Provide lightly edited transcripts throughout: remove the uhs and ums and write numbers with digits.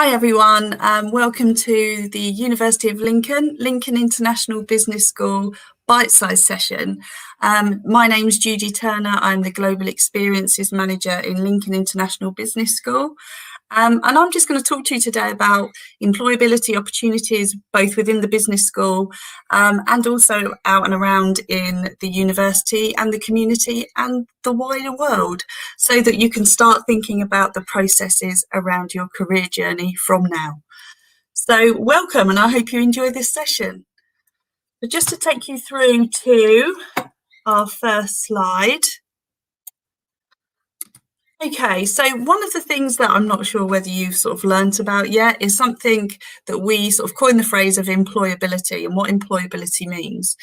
Hi everyone, welcome to the University of Lincoln International Business School Bitesize session. My name is Judy Turner. I'm the Global Experiences Manager in Lincoln International Business School. And I'm just going to talk to you today about employability opportunities, both within the business school and also out and around in the university and the community and the wider world, so that you can start thinking about the processes around your career journey from now. So welcome, and I hope you enjoy this session. But just to take you through to our first slide. Okay, so one of the things that I'm not sure whether you've sort of learnt about yet is something that we sort of coin the phrase of employability and what employability means.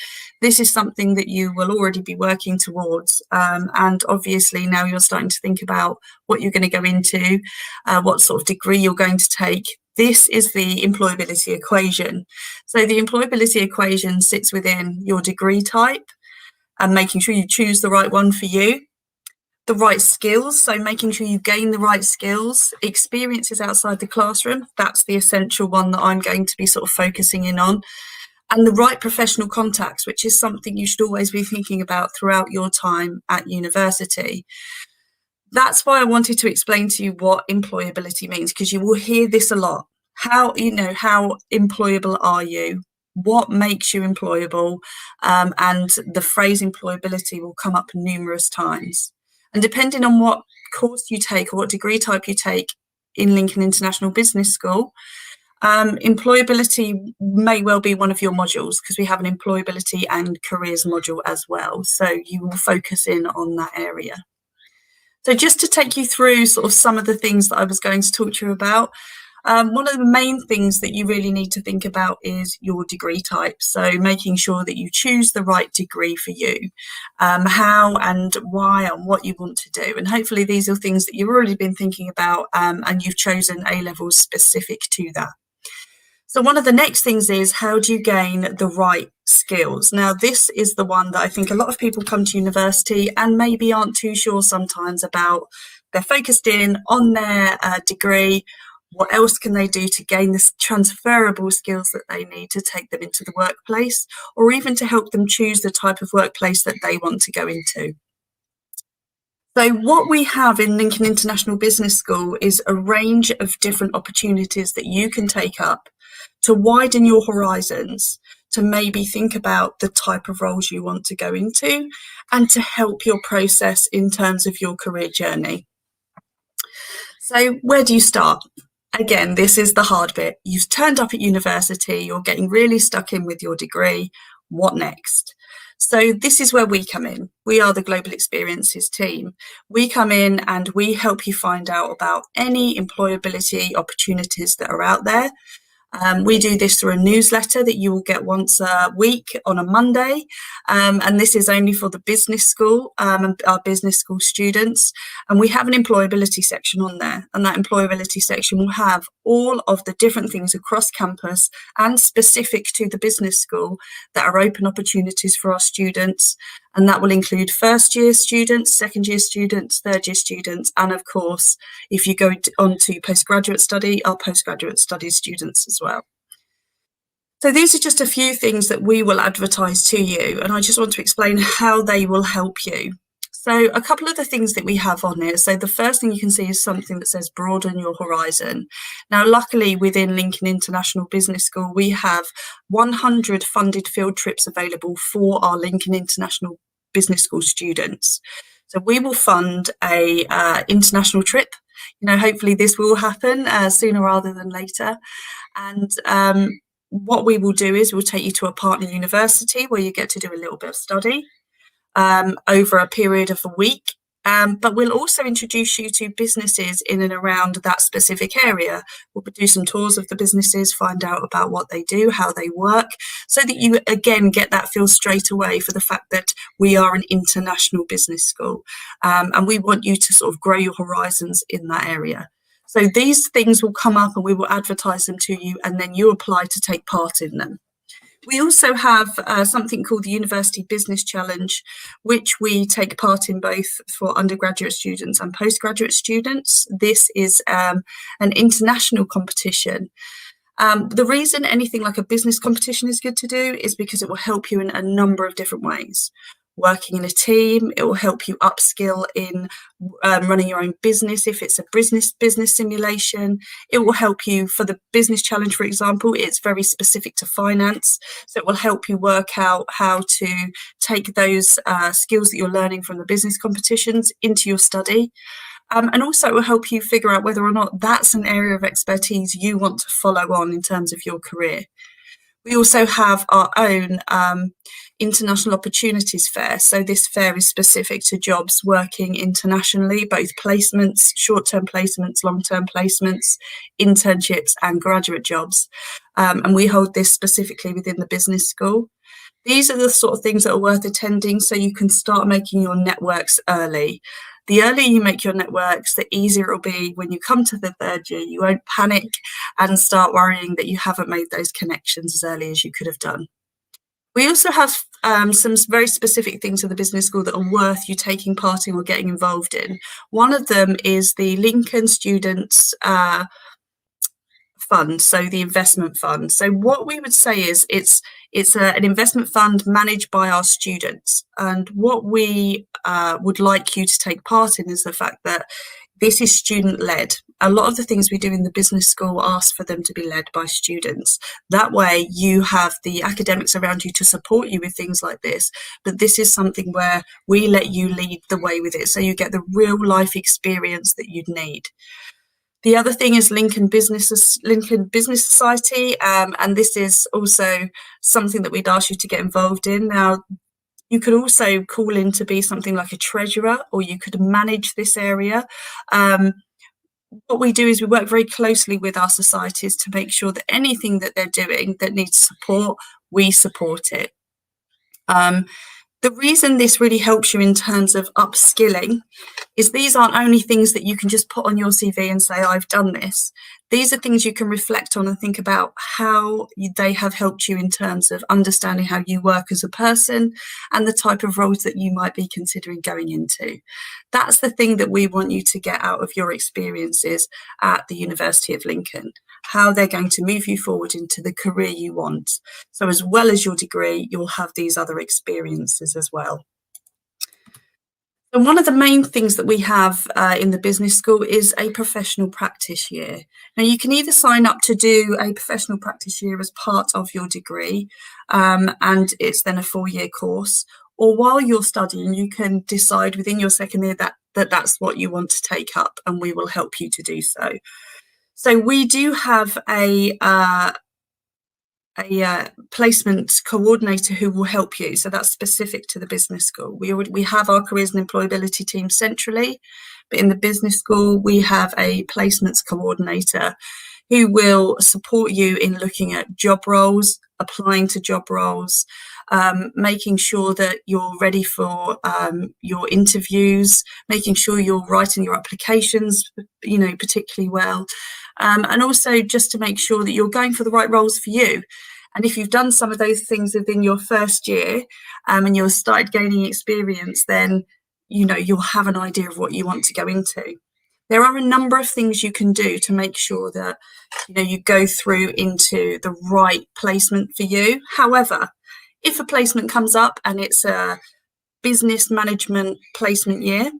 This is something that you will already be working towards, and obviously now you're starting to think about what you're going to go into, what sort of degree you're going to take. This is the employability equation. So the employability equation sits within your degree type and making sure you choose the right one for you. The right skills, so making sure you gain the right skills. Experiences outside the classroom, that's the essential one that I'm going to be sort of focusing in on. And the right professional contacts, which is something you should always be thinking about throughout your time at university. That's why I wanted to explain to you what employability means, because you will hear this a lot. How employable are you? What makes you employable? And the phrase employability will come up numerous times. And depending on what course you take or what degree type you take in Lincoln International Business School, employability may well be one of your modules, because we have an employability and careers module as well. So you will focus in on that area. So just to take you through sort of some of the things that I was going to talk to you about, one of the main things that you really need to think about is your degree type. So making sure that you choose the right degree for you, how and why and what you want to do. And hopefully these are things that you've already been thinking about, and you've chosen A-levels specific to that. So one of the next things is, how do you gain the right skills? Now, this is the one that I think a lot of people come to university and maybe aren't too sure sometimes about. They're focused in on their degree. What else can they do to gain the transferable skills that they need to take them into the workplace, or even to help them choose the type of workplace that they want to go into? So what we have in Lincoln International Business School is a range of different opportunities that you can take up to widen your horizons, to maybe think about the type of roles you want to go into, and to help your process in terms of your career journey. So where do you start? Again, this is the hard bit. You've turned up at university, you're getting really stuck in with your degree. What next? So this is where we come in. We are the Global Experiences team. We come in and we help you find out about any employability opportunities that are out there. We do this through a newsletter that you will get once a week on a Monday, and this is only for the business school and our business school students. And we have an employability section on there, and that employability section will have all of the different things across campus and specific to the business school that are open opportunities for our students. And that will include first year students, second year students, third year students, and of course, if you go on to postgraduate study, our postgraduate studies students as well. So these are just a few things that we will advertise to you, and I just want to explain how they will help you. So a couple of the things that we have on here. So the first thing you can see is something that says broaden your horizon. Now, luckily within Lincoln International Business School, we have 100 funded field trips available for our Lincoln International Business School students. So we will fund a international trip. Hopefully this will happen sooner rather than later. And what we will do is we'll take you to a partner university where you get to do a little bit of study over a period of a week. But we'll also introduce you to businesses in and around that specific area. We'll do some tours of the businesses, find out about what they do, how they work, so that you again get that feel straight away for the fact that we are an international business school, and we want you to sort of grow your horizons in that area. So these things will come up and we will advertise them to you, and then you apply to take part in them. We also have something called the University Business Challenge, which we take part in both for undergraduate students and postgraduate students. This is an international competition. The reason anything like a business competition is good to do is because it will help you in a number of different ways. Working in a team, it will help you upskill in running your own business. If it's a business simulation, it will help you for the business challenge, for example. It's very specific to finance, so it will help you work out how to take those skills that you're learning from the business competitions into your study. And also it will help you figure out whether or not that's an area of expertise you want to follow on in terms of your career. We also have our own International Opportunities Fair. So this fair is specific to jobs working internationally, both placements, short-term placements, long-term placements, internships and graduate jobs. And we hold this specifically within the business school. These are the sort of things that are worth attending so you can start making your networks early. The earlier you make your networks, the easier it'll be when you come to the third year. You won't panic and start worrying that you haven't made those connections as early as you could have done. We also have some very specific things in the business school that are worth you taking part in or getting involved in. One of them is the Lincoln Students Fund, so the investment fund. So what we would say is it's an investment fund managed by our students, and what we would like you to take part in is the fact that this is student led. A lot of the things we do in the business school ask for them to be led by students. That way you have the academics around you to support you with things like this, but this is something where we let you lead the way with it, so you get the real life experience that you'd need. The other thing is Lincoln Business Society, and this is also something that we'd ask you to get involved in. Now, you could also call in to be something like a treasurer, or you could manage this area. What we do is we work very closely with our societies to make sure that anything that they're doing that needs support, we support it. The reason this really helps you in terms of upskilling is these aren't only things that you can just put on your CV and say, I've done this. These are things you can reflect on and think about how they have helped you in terms of understanding how you work as a person and the type of roles that you might be considering going into. That's the thing that we want you to get out of your experiences at the University of Lincoln, how they're going to move you forward into the career you want. So as well as your degree, you'll have these other experiences as well. And one of the main things that we have in the business school is a professional practice year. Now, you can either sign up to do a professional practice year as part of your degree, and it's then a 4-year course, or while you're studying, you can decide within your second year that that's what you want to take up, and we will help you to do so. So we do have a placement coordinator who will help you. So that's specific to the business school. We have our careers and employability team centrally, but in the business school, we have a placements coordinator who will support you in looking at job roles, applying to job roles, making sure that you're ready for your interviews, making sure you're writing your applications, particularly well. And also just to make sure that you're going for the right roles for you. And if you've done some of those things within your first year and you've started gaining experience, then you'll have an idea of what you want to go into. There are a number of things you can do to make sure that you go through into the right placement for you. However, if a placement comes up and it's a business management placement year,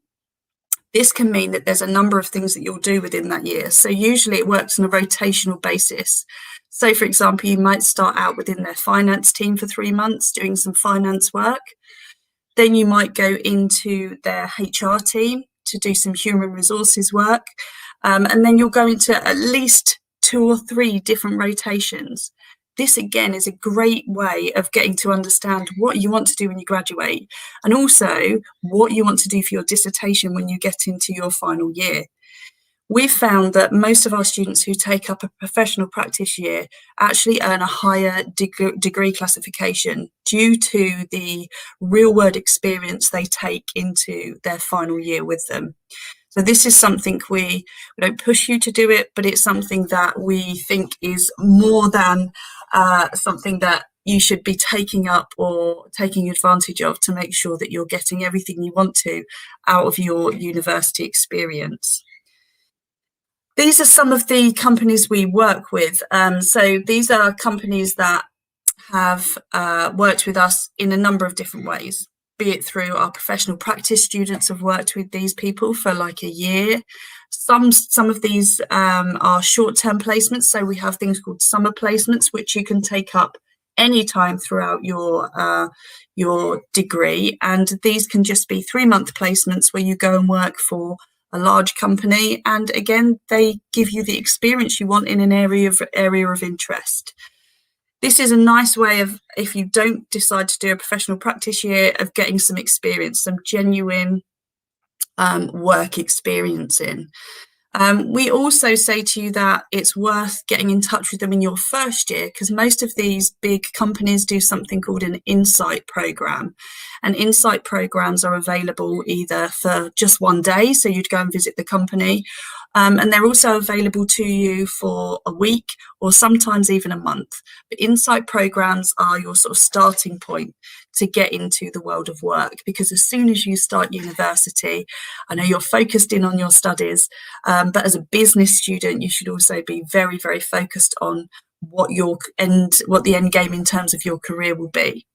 this can mean that there's a number of things that you'll do within that year. So usually it works on a rotational basis. So for example, you might start out within their finance team for 3 months doing some finance work. Then you might go into their HR team to do some human resources work. And then you'll go into at least 2 or 3 different rotations. This again is a great way of getting to understand what you want to do when you graduate, and also what you want to do for your dissertation when you get into your final year. We've found that most of our students who take up a professional practice year actually earn a higher degree classification due to the real world experience they take into their final year with them. So this is something we don't push you to do it, but it's something that we think is more than something that you should be taking up or taking advantage of to make sure that you're getting everything you want to out of your university experience. These are some of the companies we work with. So these are companies that have worked with us in a number of different ways, be it through our professional practice students have worked with these people for like a year. Some of these are short-term placements. So we have things called summer placements, which you can take up anytime throughout your degree. And these can just be 3-month placements where you go and work for a large company. And again, they give you the experience you want in an area of interest. This is a nice way of, if you don't decide to do a professional practice year, of getting some experience, some genuine work experience in. We also say to you that it's worth getting in touch with them in your first year, because most of these big companies do something called an insight program. And insight programs are available either for just one day, so you'd go and visit the company, and they're also available to you for a week or sometimes even a month. But insight programs are your sort of starting point to get into the world of work, because as soon as you start university, I know you're focused in on your studies, but as a business student, you should also be very, very focused on what the end game in terms of your career will be.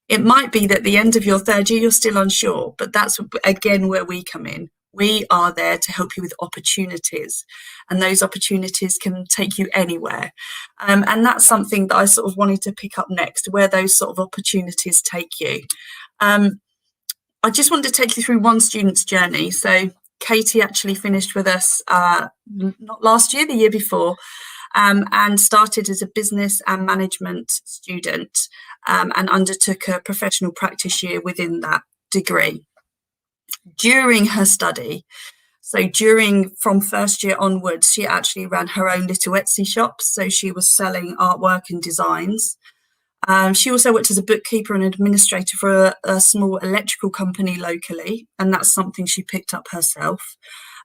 It might be that at the end of your third year, you're still unsure, but that's again where we come in. We are there to help you with opportunities, and those opportunities can take you anywhere. And that's something that I sort of wanted to pick up next, where those sort of opportunities take you. I just wanted to take you through one student's journey. So Katie actually finished with us not last year, the year before, and started as a business and management student, and undertook a professional practice year within that degree. During her study, so from first year onwards, she actually ran her own little Etsy shop. So she was selling artwork and designs. She also worked as a bookkeeper and administrator for a small electrical company locally, and that's something she picked up herself.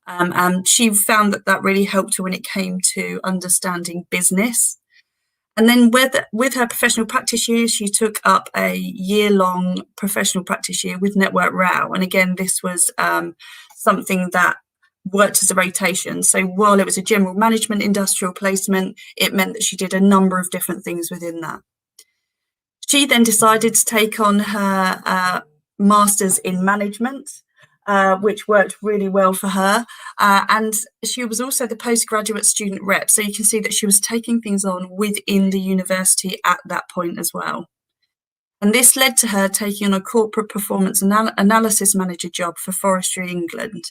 And she found that really helped her when it came to understanding business. And then with her professional practice year, she took up a year-long professional practice year with Network Rail. And again, this was something that worked as a rotation. So while it was a general management industrial placement, it meant that she did a number of different things within that. She then decided to take on her master's in management, which worked really well for her. And she was also the postgraduate student rep. So you can see that she was taking things on within the university at that point as well. And this led to her taking on a corporate performance analysis manager job for Forestry England.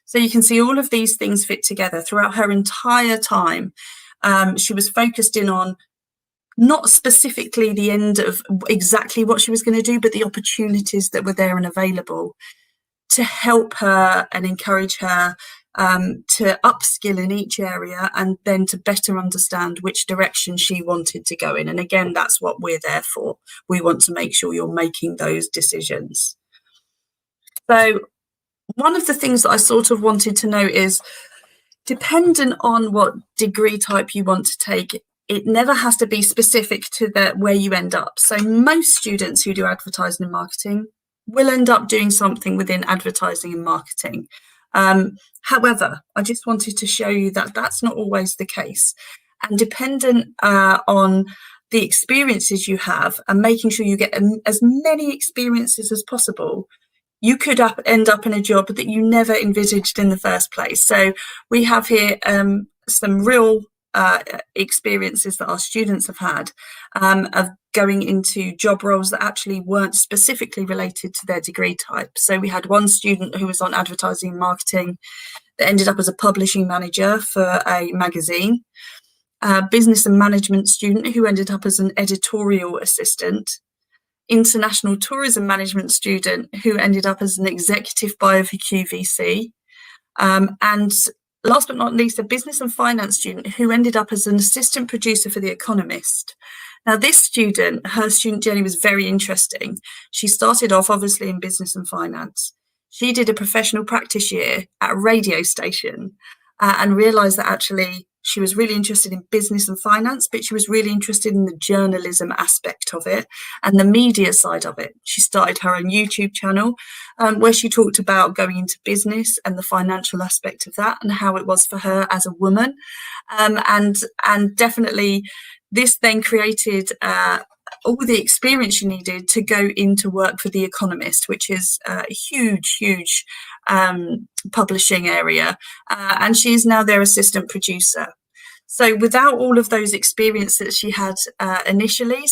So you can see all of these things fit together throughout her entire time. She was focused in on not specifically the end of exactly what she was going to do, but the opportunities that were there and available to help her and encourage her to upskill in each area, and then to better understand which direction she wanted to go in. And again, that's what we're there for. We want to make sure you're making those decisions. So one of the things that I sort of wanted to know is, dependent on what degree type you want to take, it never has to be specific to where you end up. So most students who do advertising and marketing will end up doing something within advertising and marketing. However, I just wanted to show you that that's not always the case. And dependent on the experiences you have and making sure you get as many experiences as possible, you could end up in a job that you never envisaged in the first place. So we have here some real experiences that our students have had of going into job roles that actually weren't specifically related to their degree type. So we had one student who was on advertising and marketing that ended up as a publishing manager for a magazine, a business and management student who ended up as an editorial assistant, international tourism management student who ended up as an executive buyer for QVC, and last but not least, a business and finance student who ended up as an assistant producer for The Economist. Now, this student, her student journey was very interesting. She started off obviously in business and finance. She did a professional practice year at a radio station and realised that actually She was really interested in business and finance, but she was really interested in the journalism aspect of it and the media side of it. She started her own YouTube channel where she talked about going into business and the financial aspect of that and how it was for her as a woman. And definitely this then created all the experience she needed to go into work for The Economist, which is a huge publishing area. And she is now their assistant producer. So without all of those experiences that she had initially,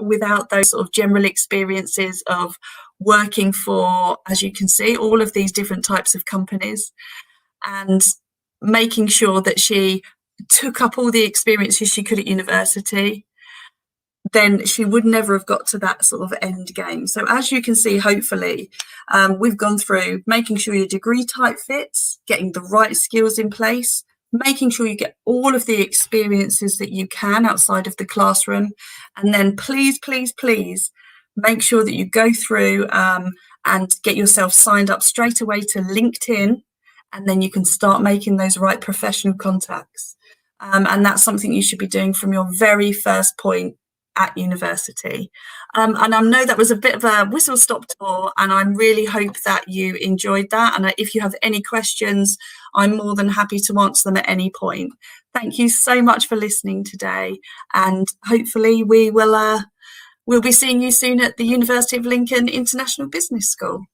without those sort of general experiences of working for, as you can see, all of these different types of companies, and making sure that she took up all the experiences she could at university, then she would never have got to that sort of end game. So as you can see, hopefully, we've gone through making sure your degree type fits, getting the right skills in place, making sure you get all of the experiences that you can outside of the classroom, and then please make sure that you go through and get yourself signed up straight away to LinkedIn, and then you can start making those right professional contacts. And that's something you should be doing from your very first point at university. And I know that was a bit of a whistle-stop tour, and I really hope that you enjoyed that. And if you have any questions, I'm more than happy to answer them at any point. Thank you so much for listening today, and hopefully we'll be seeing you soon at the University of Lincoln International Business School.